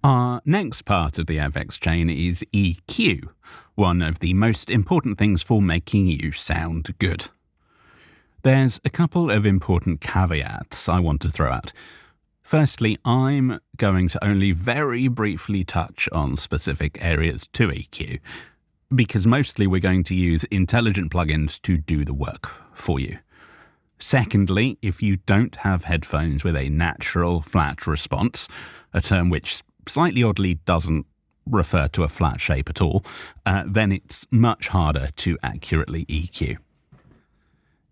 Our next part of the FX chain is EQ, one of the most important things for making you sound good. There's a couple of important caveats I want to throw out. Firstly, I'm going to only very briefly touch on specific areas to EQ, because mostly we're going to use intelligent plugins to do the work for you. Secondly, if you don't have headphones with a natural flat response, a term which slightly oddly doesn't refer to a flat shape at all, then it's much harder to accurately EQ.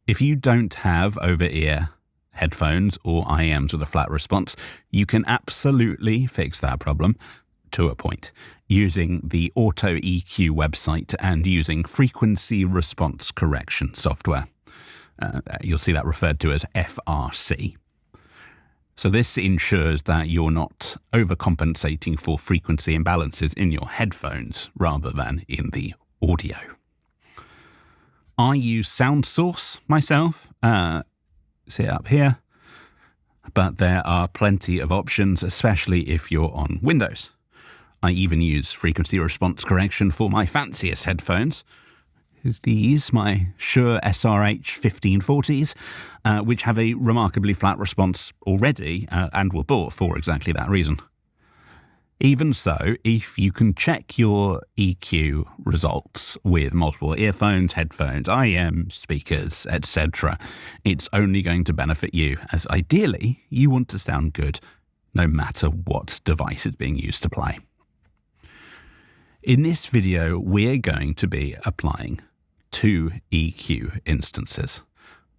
If you don't have over-ear headphones or IEMs with a flat response, you can absolutely fix that problem to a point using the Auto EQ website and using frequency response correction software. You'll see that referred to as FRC. So this ensures that you're not overcompensating for frequency imbalances in your headphones rather than in the audio. I use SoundSource myself, see it up here, but there are plenty of options, especially if you're on Windows. I even use frequency response correction for my fanciest headphones. These, my Shure SRH 1540s, which have a remarkably flat response already and were bought for exactly that reason. Even so, if you can check your EQ results with multiple earphones, headphones, IEM, speakers, etc., it's only going to benefit you, as ideally you want to sound good no matter what device is being used to play. In this video, we're going to be applying 2 EQ instances,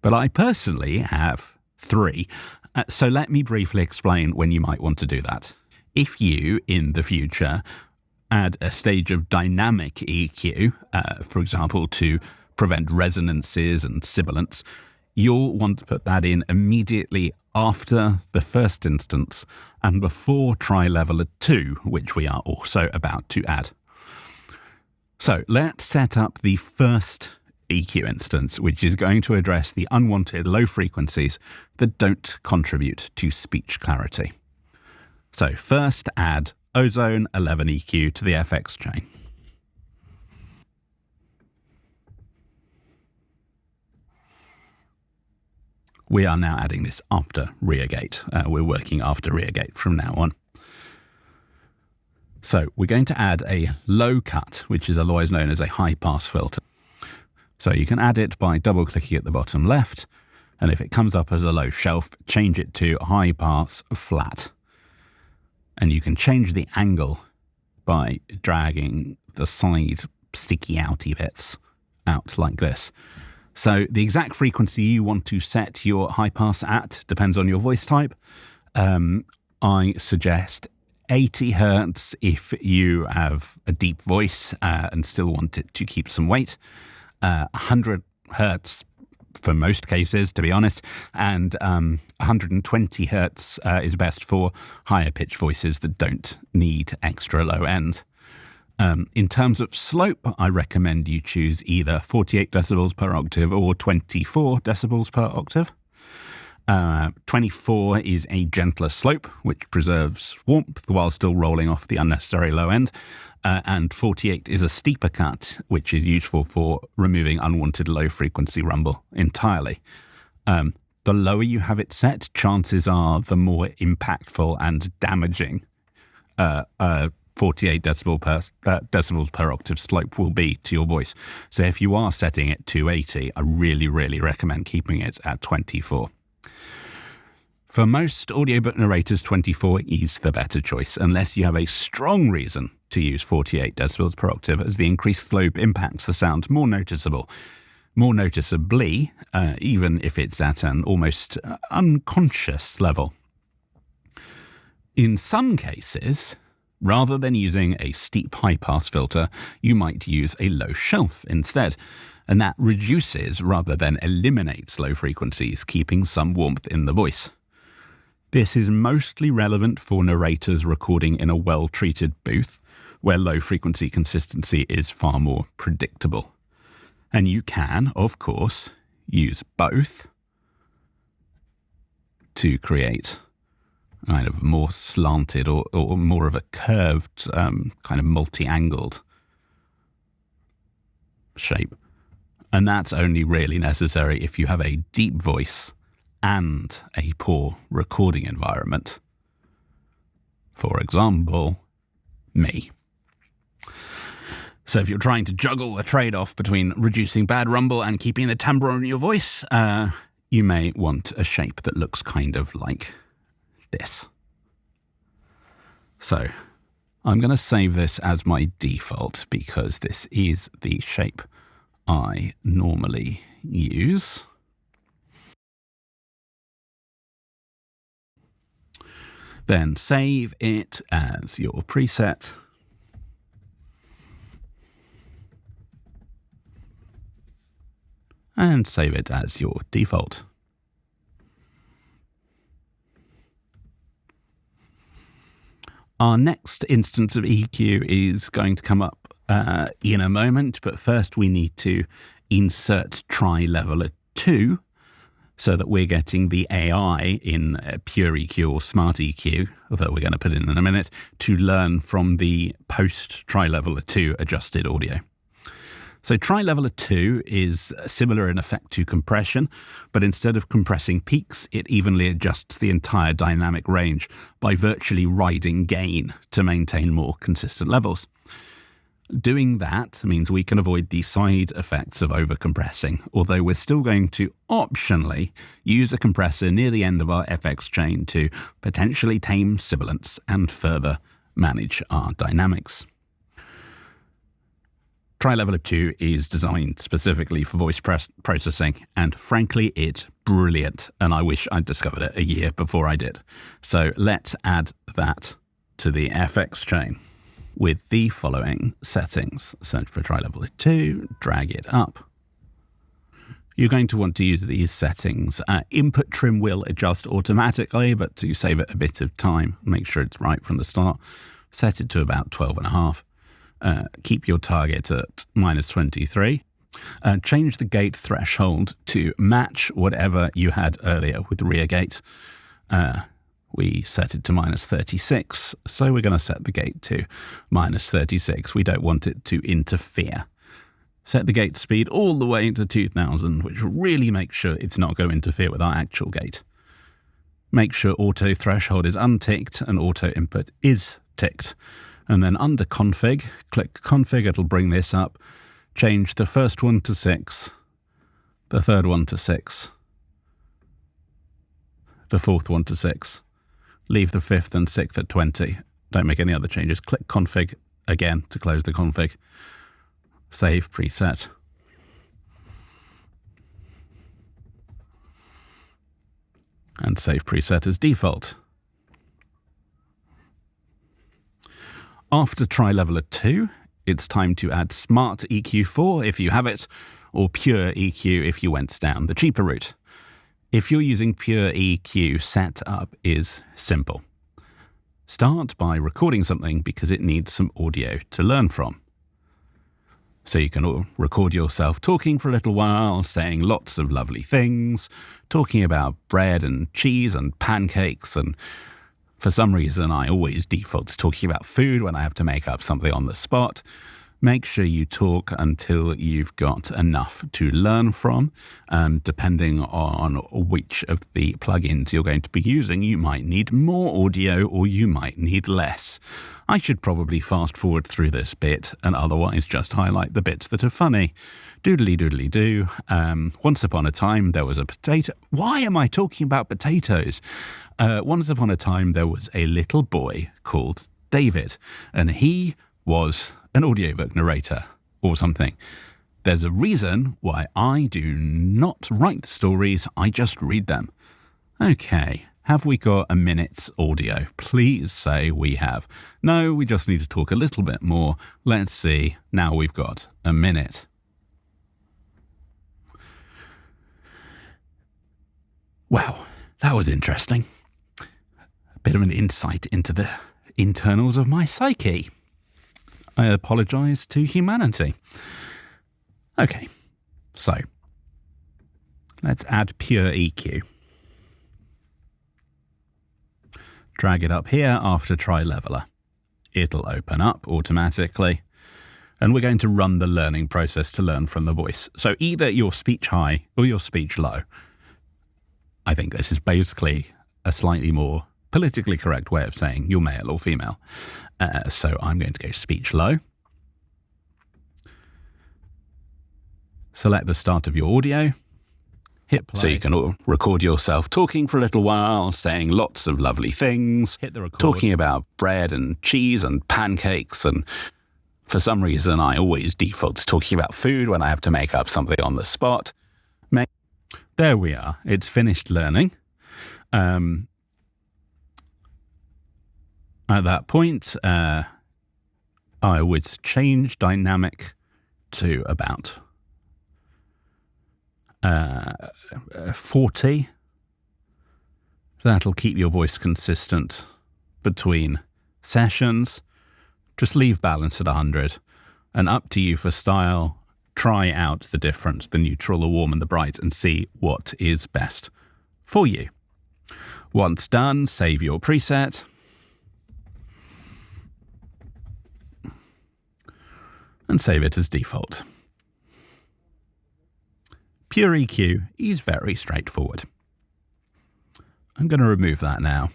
but I personally have 3, so let me briefly explain when you might want to do that. If you, in the future, add a stage of dynamic EQ, for example, to prevent resonances and sibilants, you'll want to put that in immediately after the first instance and before TriLeveller 2, which we are also about to add. So let's set up the first EQ instance, which is going to address the unwanted low frequencies that don't contribute to speech clarity. So first add Ozone 11 EQ to the FX chain. We are now adding this after reargate. We're working after reargate from now on. So we're going to add a low cut, which is otherwise known as a high pass filter. So you can add it by double clicking at the bottom left, and if it comes up as a low shelf, change it to high pass flat. And you can change the angle by dragging the side sticky outy bits out like this. So the exact frequency you want to set your high pass at depends on your voice type. I suggest 80 Hertz if you have a deep voice and still want it to keep some weight. 100 Hertz for most cases, to be honest, and 120 Hertz is best for higher pitch voices that don't need extra low end. In terms of slope, I recommend you choose either 48 decibels per octave or 24 decibels per octave. 24 is a gentler slope, which preserves warmth while still rolling off the unnecessary low end. And 48 is a steeper cut, which is useful for removing unwanted low-frequency rumble entirely. The lower you have it set, chances are the more impactful and damaging 48 decibels per octave slope will be to your voice. So if you are setting it to 80, I really, really recommend keeping it at 24. For most audiobook narrators, 24 is the better choice, unless you have a strong reason to use 48 decibels per octave, as the increased slope impacts the sound more noticeably, even if it's at an almost unconscious level. In some cases, rather than using a steep high-pass filter, you might use a low shelf instead, and that reduces rather than eliminates low frequencies, keeping some warmth in the voice. This is mostly relevant for narrators recording in a well-treated booth, where low-frequency consistency is far more predictable. And you can, of course, use both to create kind of more slanted or more of a curved, kind of multi-angled shape. And that's only really necessary if you have a deep voice and a poor recording environment. For example, me. So if you're trying to juggle a trade-off between reducing bad rumble and keeping the timbre in your voice, you may want a shape that looks kind of like this. So I'm going to save this as my default because this is the shape I normally use. Then save it as your preset. And save it as your default. Our next instance of EQ is going to come up in a moment, but first we need to insert TriLeveller 2 so that we're getting the AI in pure EQ or smart EQ, that we're going to put in a minute, to learn from the post-TriLeveller 2 adjusted audio. So TriLeveller 2 is similar in effect to compression, but instead of compressing peaks, it evenly adjusts the entire dynamic range by virtually riding gain to maintain more consistent levels. Doing that means we can avoid the side effects of overcompressing, although we're still going to optionally use a compressor near the end of our FX chain to potentially tame sibilance and further manage our dynamics. TriLeveller 2 is designed specifically for voice processing, and frankly, it's brilliant, and I wish I'd discovered it a year before I did. So let's add that to the FX chain with the following settings. Search for TriLeveller 2, drag it up. You're going to want to use these settings. Input trim will adjust automatically, but to save it a bit of time, make sure it's right from the start. Set it to about 12.5. Keep your target at -23. Change the gate threshold to match whatever you had earlier with the rear gate. We set it to -36, so we're going to set the gate to -36. We don't want it to interfere. Set the gate speed all the way to 2000, which really makes sure it's not going to interfere with our actual gate. Make sure auto threshold is unticked and auto input is ticked. And then under config, click config, it'll bring this up. Change the first one to 6, the third one to 6, the fourth one to 6. Leave the fifth and sixth at 20. Don't make any other changes. Click config again to close the config. Save preset. And save preset as default. After TriLeveller 2, it's time to add Smart EQ4 if you have it, or Pure EQ if you went down the cheaper route. If you're using Pure EQ, setup is simple. Start by recording something because it needs some audio to learn from. So you can record yourself talking for a little while, saying lots of lovely things, talking about bread and cheese and pancakes, and for some reason I always default to talking about food when I have to make up something on the spot. Make sure you talk until you've got enough to learn from. Depending on which of the plugins you're going to be using, you might need more audio or you might need less. I should probably fast forward through this bit and otherwise just highlight the bits that are funny. Doodly doodly doo. Once upon a time there was a potato. Why am I talking about potatoes? Once upon a time there was a little boy called David, and he was an audiobook narrator or something. There's a reason why I do not write the stories, I just read them. Okay, have we got a minute's audio? Please say we have. No, we just need to talk a little bit more. Let's see. Now we've got a minute. Wow, that was interesting. A bit of an insight into the internals of my psyche. I apologise to humanity. Okay, so let's add Pure EQ. Drag it up here after TriLeveller. It'll open up automatically, and we're going to run the learning process to learn from the voice. So either your speech high or your speech low. I think this is basically a slightly more politically correct way of saying you're male or female. So I'm going to go speech low. Select the start of your audio. Hit play. So you can record yourself talking for a little while, saying lots of lovely things, hit the record, talking about bread and cheese and pancakes, and for some reason I always default to talking about food when I have to make up something on the spot. There we are. It's finished learning. At that point, I would change dynamic to about 40. That'll keep your voice consistent between sessions. Just leave balance at 100. And up to you for style. Try out the different, the neutral, the warm and the bright, and see what is best for you. Once done, save your preset. And save it as default. Pure EQ is very straightforward. I'm going to remove that now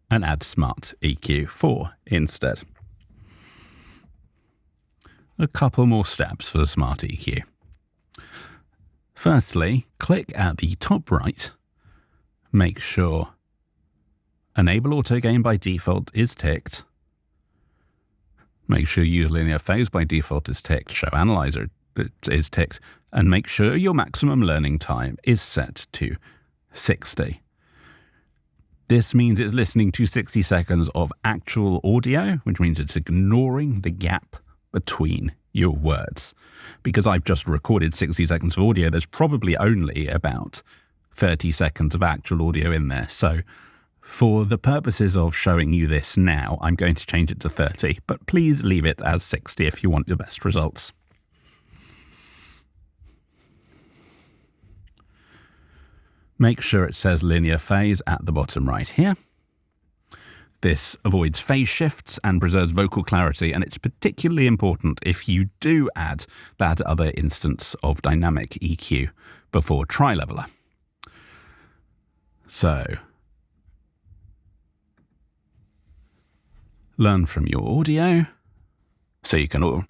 and add Smart EQ 4 instead. A couple more steps for the Smart EQ. Firstly, click at the top right. Make sure Enable Auto Gain by default is ticked. Make sure Use Linear Phase by default is ticked. Show Analyzer is ticked. And make sure your maximum learning time is set to 60. This means it's listening to 60 seconds of actual audio, which means it's ignoring the gap between your words. Because I've just recorded 60 seconds of audio, there's probably only about 30 seconds of actual audio in there. So for the purposes of showing you this now, I'm going to change it to 30, but please leave it as 60 if you want the best results. Make sure it says linear phase at the bottom right here. This avoids phase shifts and preserves vocal clarity, and it's particularly important if you do add that other instance of dynamic EQ before TriLeveller. So, learn from your audio. So you can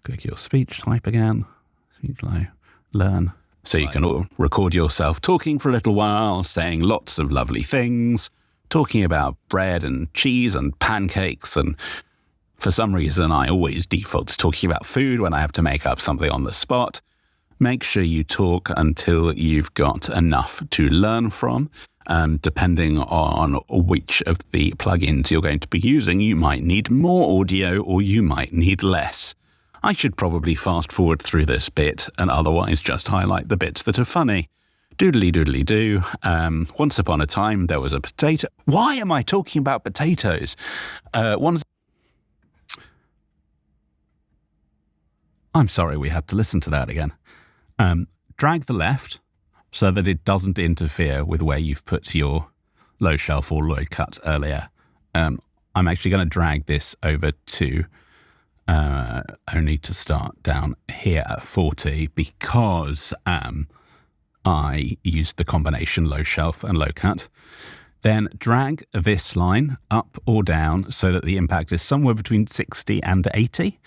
click your speech type again, speech low, learn. So you can record yourself talking for a little while, saying lots of lovely things, talking about bread and cheese and pancakes, and for some reason I always default to talking about food when I have to make up something on the spot. Make sure you talk until you've got enough to learn from. Depending on which of the plugins you're going to be using, you might need more audio or you might need less. I should probably fast forward through this bit and otherwise just highlight the bits that are funny. Doodly doodly do. Once upon a time, there was a potato. Why am I talking about potatoes? I'm sorry we had to listen to that again. Drag the left so that it doesn't interfere with where you've put your low shelf or low cut earlier. I'm actually going to drag this over to only to start down here at 40 because I used the combination low shelf and low cut. Then drag this line up or down so that the impact is somewhere between 60 and 80.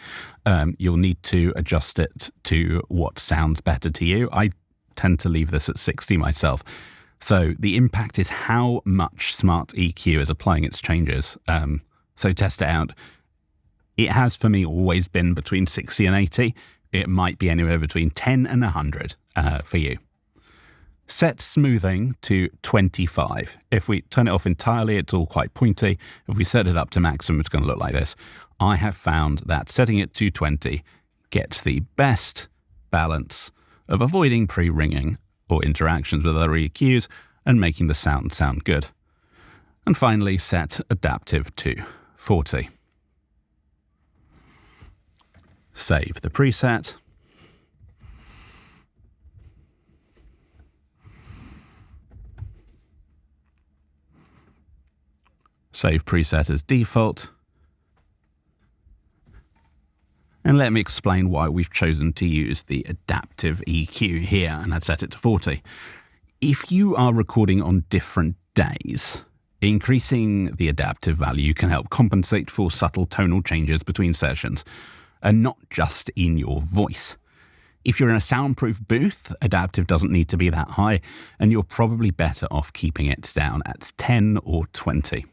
You'll need to adjust it to what sounds better to you. I tend to leave this at 60 myself. So the impact is how much Smart EQ is applying its changes. So test it out. It has for me always been between 60 and 80. It might be anywhere between 10 and 100 for you. Set smoothing to 25. If we turn it off entirely, it's all quite pointy. If we set it up to maximum, it's going to look like this. I have found that setting it to 20 gets the best balance of avoiding pre-ringing or interactions with other EQs and making the sound good. And finally, set adaptive to 40. Save the preset. Save preset as default. And let me explain why we've chosen to use the adaptive EQ here and I'd set it to 40. If you are recording on different days, increasing the adaptive value can help compensate for subtle tonal changes between sessions, and not just in your voice. If you're in a soundproof booth, adaptive doesn't need to be that high, and you're probably better off keeping it down at 10 or 20.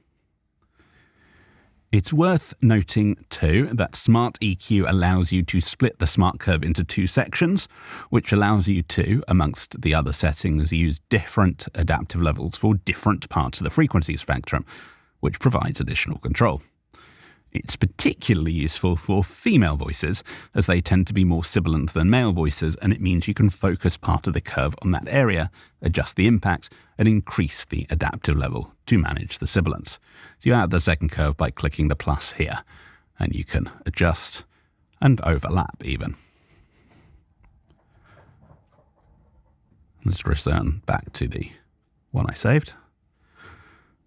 It's worth noting, too, that Smart EQ allows you to split the smart curve into 2 sections, which allows you to, amongst the other settings, use different adaptive levels for different parts of the frequency spectrum, which provides additional control. It's particularly useful for female voices, as they tend to be more sibilant than male voices, and it means you can focus part of the curve on that area, adjust the impact, and increase the adaptive level to manage the sibilance. So you add the second curve by clicking the plus here, and you can adjust and overlap even. Let's return back to the one I saved.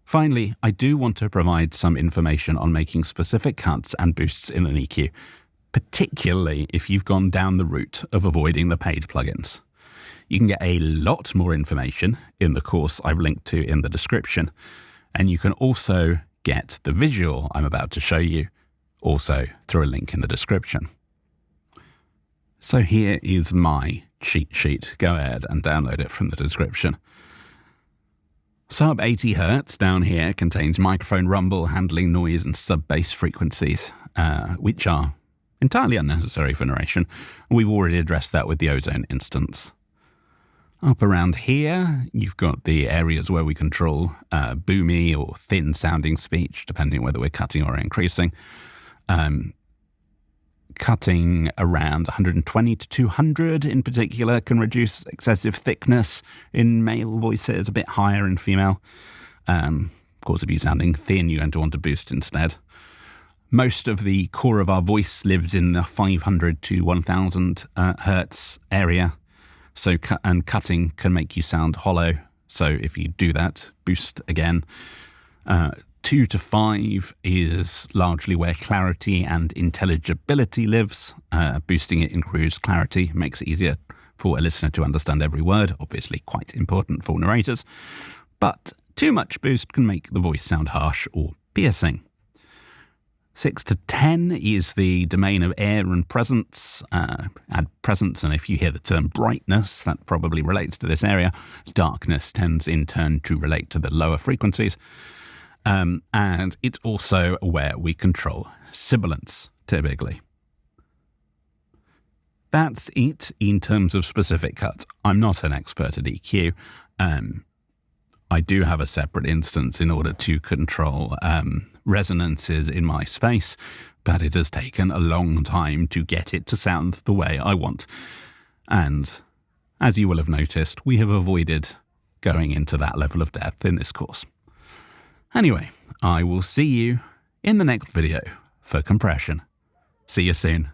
Finally, I do want to provide some information on making specific cuts and boosts in an EQ, particularly if you've gone down the route of avoiding the paid plugins. You can get a lot more information in the course I've linked to in the description, and you can also get the visual I'm about to show you also through a link in the description. So here is my cheat sheet. Go ahead and download it from the description. Sub 80 Hz down here contains microphone rumble, handling noise and sub-bass frequencies, which are entirely unnecessary for narration. We've already addressed that with the Ozone instance. Up around here, you've got the areas where we control boomy or thin sounding speech, depending whether we're cutting or increasing. Cutting around 120 to 200 in particular can reduce excessive thickness in male voices, a bit higher in female. Of course, if you're sounding thin, you're going to want to boost instead. Most of the core of our voice lives in the 500 to 1000 hertz area. So cutting can make you sound hollow. So if you do that, boost again. 2 to 5 is largely where clarity and intelligibility lives. Boosting it improves clarity, makes it easier for a listener to understand every word, obviously quite important for narrators. But too much boost can make the voice sound harsh or piercing. 6 to 10 is the domain of air and presence. Add presence, and if you hear the term brightness, that probably relates to this area. Darkness tends in turn to relate to the lower frequencies. And it's also where we control sibilance, typically. That's it in terms of specific cuts. I'm not an expert at EQ. I do have a separate instance in order to control resonances in my space, but it has taken a long time to get it to sound the way I want. And as you will have noticed, we have avoided going into that level of depth in this course. Anyway, I will see you in the next video for compression. See you soon.